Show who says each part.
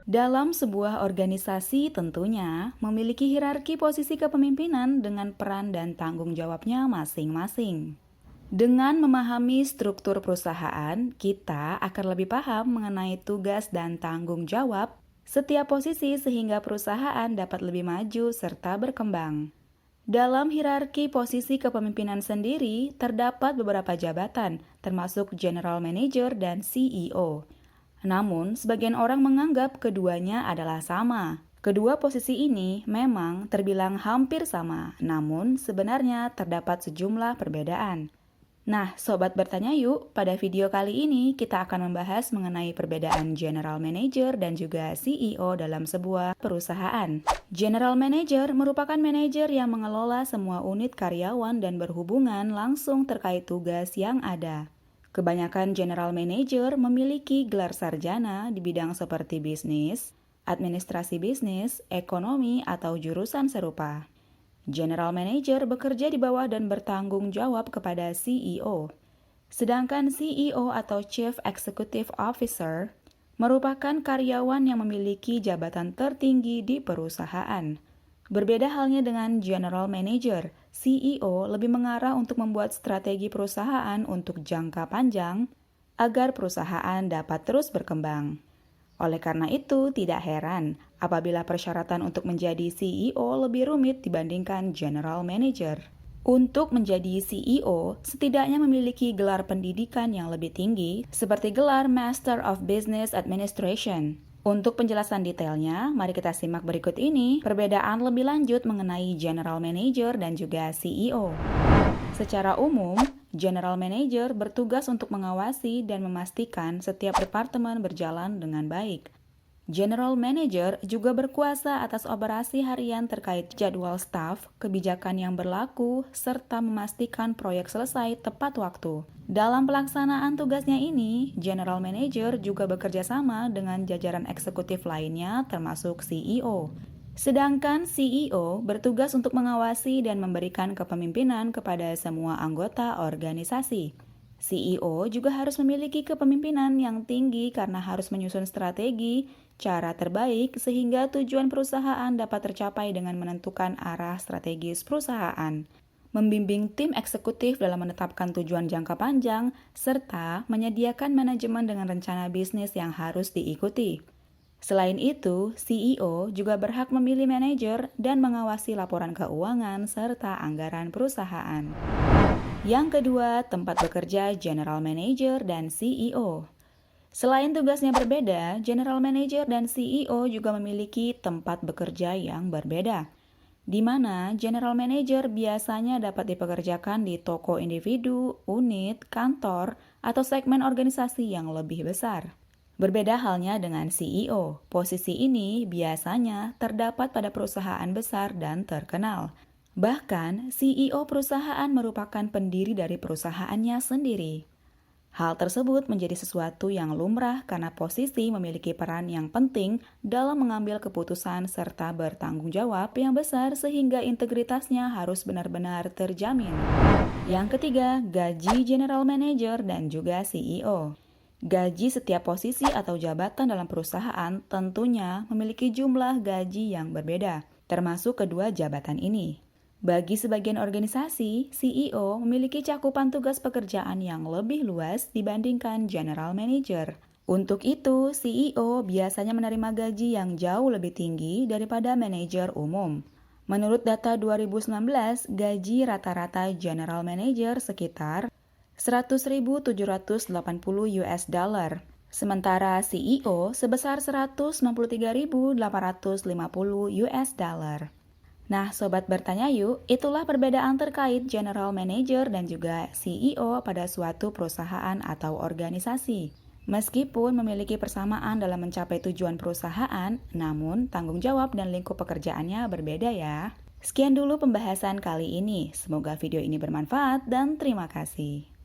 Speaker 1: Dalam sebuah organisasi tentunya memiliki hierarki posisi kepemimpinan dengan peran dan tanggung jawabnya masing-masing. Dengan memahami struktur perusahaan, kita akan lebih paham mengenai tugas dan tanggung jawab setiap posisi sehingga perusahaan dapat lebih maju serta berkembang. Dalam hierarki posisi kepemimpinan sendiri, terdapat beberapa jabatan, termasuk General Manager dan CEO. Namun, sebagian orang menganggap keduanya adalah sama. Kedua posisi ini memang terbilang hampir sama, namun sebenarnya terdapat sejumlah perbedaan. Nah, sobat bertanya yuk, pada video kali ini kita akan membahas mengenai perbedaan General Manager dan juga CEO dalam sebuah perusahaan. General Manager merupakan manajer yang mengelola semua unit karyawan dan berhubungan langsung terkait tugas yang ada. Kebanyakan General Manager memiliki gelar sarjana di bidang seperti bisnis, administrasi bisnis, ekonomi, atau jurusan serupa. General Manager bekerja di bawah dan bertanggung jawab kepada CEO. Sedangkan CEO atau Chief Executive Officer merupakan karyawan yang memiliki jabatan tertinggi di perusahaan. Berbeda halnya dengan General Manager, CEO lebih mengarah untuk membuat strategi perusahaan untuk jangka panjang agar perusahaan dapat terus berkembang. Oleh karena itu, tidak heran apabila persyaratan untuk menjadi CEO lebih rumit dibandingkan General Manager. Untuk menjadi CEO, setidaknya memiliki gelar pendidikan yang lebih tinggi, seperti gelar Master of Business Administration. Untuk penjelasan detailnya, mari kita simak berikut ini perbedaan lebih lanjut mengenai General Manager dan juga CEO. Secara umum, General Manager bertugas untuk mengawasi dan memastikan setiap departemen berjalan dengan baik. General Manager juga berkuasa atas operasi harian terkait jadwal staf, kebijakan yang berlaku, serta memastikan proyek selesai tepat waktu. Dalam pelaksanaan tugasnya ini, General Manager juga bekerja sama dengan jajaran eksekutif lainnya termasuk CEO. Sedangkan CEO bertugas untuk mengawasi dan memberikan kepemimpinan kepada semua anggota organisasi. CEO juga harus memiliki kepemimpinan yang tinggi karena harus menyusun strategi, cara terbaik sehingga tujuan perusahaan dapat tercapai dengan menentukan arah strategis perusahaan, membimbing tim eksekutif dalam menetapkan tujuan jangka panjang, serta menyediakan manajemen dengan rencana bisnis yang harus diikuti. Selain itu, CEO juga berhak memilih manajer dan mengawasi laporan keuangan serta anggaran perusahaan. Yang kedua, tempat bekerja General Manager dan CEO. Selain tugasnya berbeda, General Manager dan CEO juga memiliki tempat bekerja yang berbeda, di mana General Manager biasanya dapat dipekerjakan di toko individu, unit, kantor, atau segmen organisasi yang lebih besar. Berbeda halnya dengan CEO, posisi ini biasanya terdapat pada perusahaan besar dan terkenal. Bahkan, CEO perusahaan merupakan pendiri dari perusahaannya sendiri. Hal tersebut menjadi sesuatu yang lumrah karena posisi memiliki peran yang penting dalam mengambil keputusan serta bertanggung jawab yang besar sehingga integritasnya harus benar-benar terjamin. Yang ketiga, gaji General Manager dan juga CEO. Gaji setiap posisi atau jabatan dalam perusahaan tentunya memiliki jumlah gaji yang berbeda, termasuk kedua jabatan ini. Bagi sebagian organisasi, CEO memiliki cakupan tugas pekerjaan yang lebih luas dibandingkan General Manager. Untuk itu, CEO biasanya menerima gaji yang jauh lebih tinggi daripada manajer umum. Menurut data 2019, gaji rata-rata General Manager sekitar 100.780 US dollar, sementara CEO sebesar 193.850 US dollar. Nah, sobat bertanya yuk, itulah perbedaan terkait General Manager dan juga CEO pada suatu perusahaan atau organisasi. Meskipun memiliki persamaan dalam mencapai tujuan perusahaan, namun tanggung jawab dan lingkup pekerjaannya berbeda ya. Sekian dulu pembahasan kali ini. Semoga video ini bermanfaat dan terima kasih.